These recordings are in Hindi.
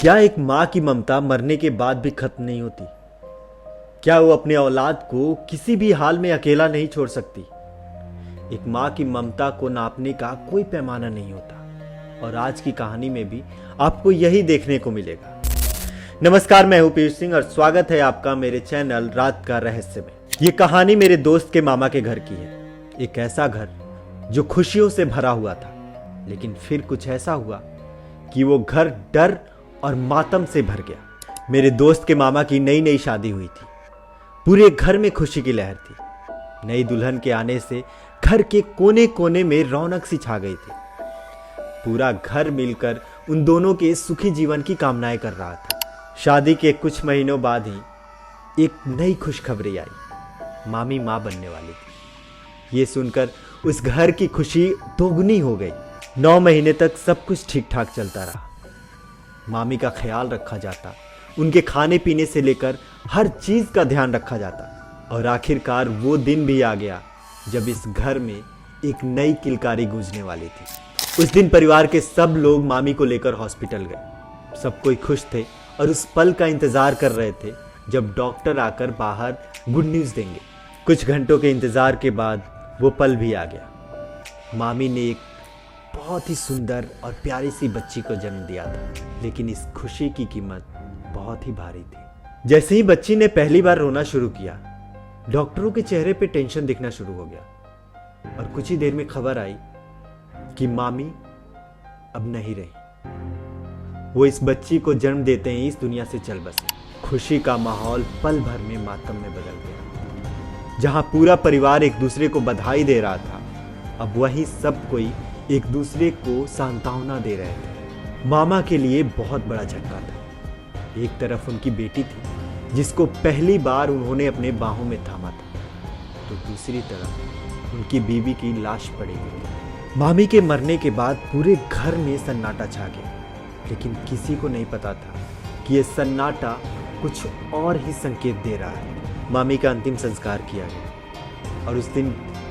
क्या एक माँ की ममता मरने के बाद भी खत्म नहीं होती? क्या वो अपने औलाद को किसी भी हाल में अकेला नहीं छोड़ सकती? एक माँ की ममता को नापने का कोई पैमाना नहीं होता और आज की कहानी में भी आपको यही देखने को मिलेगा। नमस्कार, मैं हूं पीयूष सिंह और स्वागत है आपका मेरे चैनल रात का रहस्य में। ये कहानी मेरे दोस्त के मामा के घर की है। एक ऐसा घर जो खुशियों से भरा हुआ था, लेकिन फिर कुछ ऐसा हुआ कि वो घर डर और मातम से भर गया। मेरे दोस्त के मामा की नई नई शादी हुई थी। पूरे घर में खुशी की लहर थी। नई दुल्हन के आने से घर के कोने कोने में रौनक सी छा गई थी। पूरा घर मिलकर उन दोनों के सुखी जीवन की कामनाएं कर रहा था। शादी के कुछ महीनों बाद ही एक नई खुशखबरी आई। मामी मां बनने वाली थी। ये सुनकर उस घर की खुशी दोगुनी हो गई। 9 महीने तक सब कुछ ठीक ठाक चलता रहा। मामी का ख्याल रखा जाता, उनके खाने पीने से लेकर हर चीज का ध्यान रखा जाता। और आखिरकार वो दिन भी आ गया जब इस घर में एक नई किलकारी गूंजने वाली थी। उस दिन परिवार के सब लोग मामी को लेकर हॉस्पिटल गए। सब कोई खुश थे और उस पल का इंतजार कर रहे थे जब डॉक्टर आकर बाहर गुड न्यूज देंगे। कुछ घंटों के इंतजार के बाद वो पल भी आ गया। मामी ने एक बहुत ही सुंदर और प्यारी सी बच्ची को जन्म दिया था, लेकिन इस खुशी की कीमत बहुत ही भारी थी। जैसे ही बच्ची ने पहली बार रोना शुरू किया, डॉक्टरों के चेहरे पे टेंशन दिखना शुरू हो गया और कुछ ही देर में खबर आई कि मामी अब नहीं रही। वो इस बच्ची को जन्म देते ही इस दुनिया से चल बसे। खुशी का माहौल पल भर में मातम में बदल गया। जहां पूरा परिवार एक दूसरे को बधाई दे रहा था, अब वहीं सब कोई एक दूसरे को सांत्वना दे रहे थे। मामा के लिए बहुत बड़ा झटका था। एक तरफ उनकी बेटी थी जिसको पहली बार उन्होंने अपने बाहों में थामा था, तो दूसरी तरफ उनकी बीवी की लाश पड़ी हुई थी। मामी के मरने के बाद पूरे घर में सन्नाटा छा गया, लेकिन किसी को नहीं पता था कि यह सन्नाटा कुछ और ही संकेत दे रहा है। मामी का अंतिम संस्कार किया गया और उस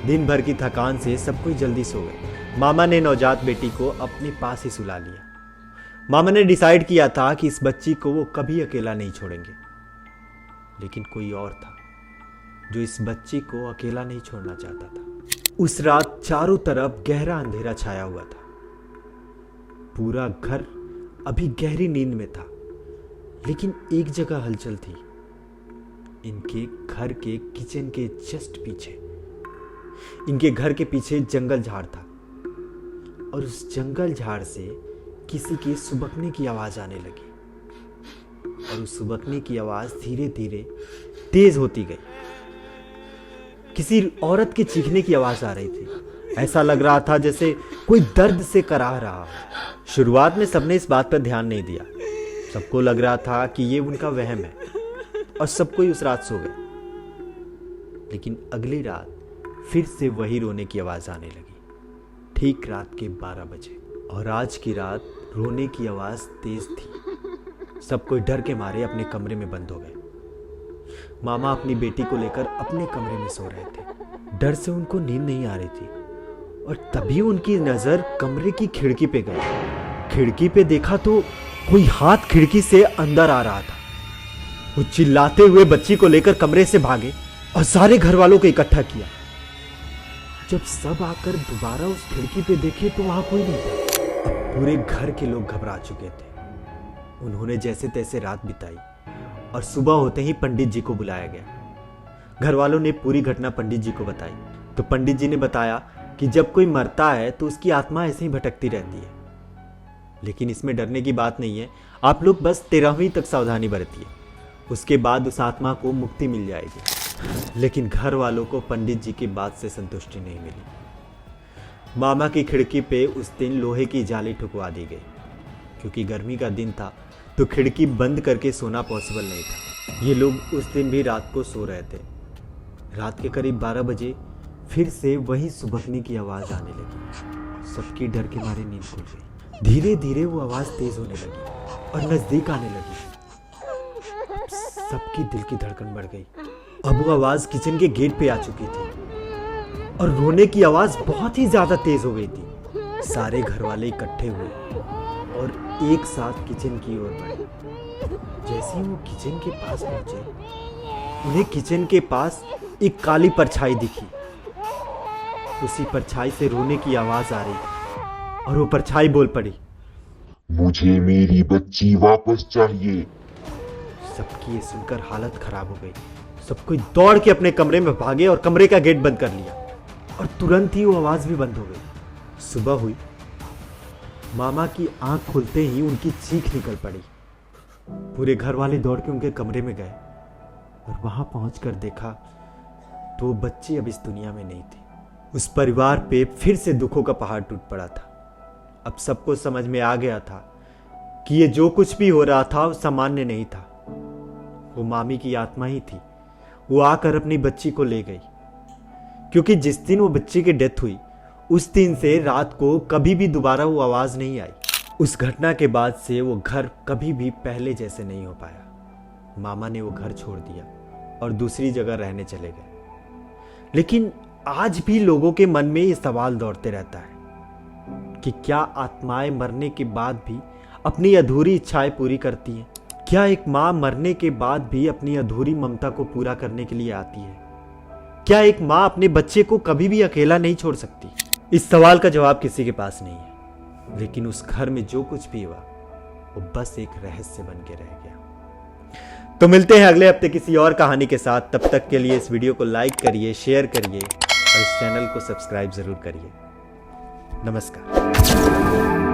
दिन भर की थकान से सब कोई जल्दी सो गए। मामा ने नवजात बेटी को अपने पास ही सुला लिया। मामा ने डिसाइड किया था कि इस बच्ची को वो कभी अकेला नहीं छोड़ेंगे, लेकिन कोई और था जो इस बच्ची को अकेला नहीं छोड़ना चाहता था। उस रात चारों तरफ गहरा अंधेरा छाया हुआ था। पूरा घर अभी गहरी नींद में था, लेकिन एक जगह हलचल थी। इनके घर के किचन के जस्ट पीछे, इनके घर के पीछे जंगल झाड़ था और उस जंगल झाड़ से किसी के सुबकने की आवाज आने लगी और उस सुबकने की आवाज धीरे धीरे तेज होती गई। किसी औरत के चीखने की आवाज आ रही थी। ऐसा लग रहा था जैसे कोई दर्द से कराह रहा हो। शुरुआत में सबने इस बात पर ध्यान नहीं दिया। सबको लग रहा था कि ये उनका वहम है और सब कोई उस रात सो गए। लेकिन अगली रात फिर से वही रोने की आवाज आने लगी, ठीक रात के 12 बजे। और आज की रात रोने की आवाज तेज थी। सब कोई डर के मारे अपने कमरे में बंद हो गए। मामा अपनी बेटी को लेकर अपने कमरे में सो रहे थे। डर से उनको नींद नहीं आ रही थी और तभी उनकी नजर कमरे की खिड़की पे गई। खिड़की पे देखा तो कोई हाथ खिड़की से अंदर आ रहा था। वो चिल्लाते हुए बच्ची को लेकर कमरे से भागे और सारे घर वालों को इकट्ठा किया। जब सब आकर दोबारा उस खिड़की पे देखे तो वहां कोई नहीं था। अब पूरे घर के लोग घबरा चुके थे। उन्होंने जैसे तैसे रात बिताई और सुबह होते ही पंडित जी को बुलाया गया। घर वालों ने पूरी घटना पंडित जी को बताई तो पंडित जी ने बताया कि जब कोई मरता है तो उसकी आत्मा ऐसे ही भटकती रहती है, लेकिन इसमें डरने की बात नहीं है। आप लोग बस 13वीं तक सावधानी बरतिए, उसके बाद उस आत्मा को मुक्ति मिल जाएगी। लेकिन घर वालों को पंडित जी की बात से संतुष्टि नहीं मिली। मामा की खिड़की पे उस दिन लोहे की जाली ठुकवा दी गई। क्योंकि गर्मी का दिन था तो खिड़की बंद करके सोना पॉसिबल नहीं था। ये लोग उस दिन भी रात को सो रहे थे। रात के करीब 12 बजे फिर से वही सुबकने की आवाज आने लगी। सबकी डर के मारे नींद खुल गई। धीरे धीरे वो आवाज तेज होने लगी और नजदीक आने लगी। सबकी दिल की धड़कन बढ़ गई। अब वो आवाज किचन के गेट पे आ चुकी थी और रोने की आवाज बहुत ही ज्यादा तेज हो गई थी। सारे घर वाले इकट्ठे हुए और एक साथ किचन की ओर बढ़े। जैसे ही वो किचन के पास पहुंचे, उन्हें किचन के पास एक काली परछाई दिखी। उसी परछाई से रोने की आवाज आ रही और वो परछाई बोल पड़ी, मुझे मेरी बच्ची वापस चाहिए। सबकी ये सुनकर हालत खराब हो गई। सब कोई दौड़ के अपने कमरे में भागे और कमरे का गेट बंद कर लिया और तुरंत ही वो आवाज भी बंद हो गई। सुबह हुई। मामा की आंख खुलते ही उनकी चीख निकल पड़ी। पूरे घर वाले दौड़ के उनके कमरे में गए और वहां पहुंचकर देखा तो वो बच्ची अब इस दुनिया में नहीं थी। उस परिवार पे फिर से दुखों का पहाड़ टूट पड़ा था। अब सबको समझ में आ गया था कि ये जो कुछ भी हो रहा था वो सामान्य नहीं था। वो मामी की आत्मा ही थी। वो आकर अपनी बच्ची को ले गई, क्योंकि जिस दिन वो बच्ची की डेथ हुई उस दिन से रात को कभी भी दोबारा वो आवाज नहीं आई। उस घटना के बाद से वो घर कभी भी पहले जैसे नहीं हो पाया। मामा ने वो घर छोड़ दिया और दूसरी जगह रहने चले गए। लेकिन आज भी लोगों के मन में ये सवाल दौड़ते रहता है कि क्या आत्माएं मरने के बाद भी अपनी अधूरी इच्छाएं पूरी करती हैं? क्या एक मां मरने के बाद भी अपनी अधूरी ममता को पूरा करने के लिए आती है? क्या एक मां अपने बच्चे को कभी भी अकेला नहीं छोड़ सकती? इस सवाल का जवाब किसी के पास नहीं है। लेकिन उस घर में जो कुछ भी हुआ वो बस एक रहस्य बन के रह गया। तो मिलते हैं अगले हफ्ते किसी और कहानी के साथ। तब तक के लिए इस वीडियो को लाइक करिए, शेयर करिए और इस चैनल को सब्सक्राइब जरूर करिए। नमस्कार।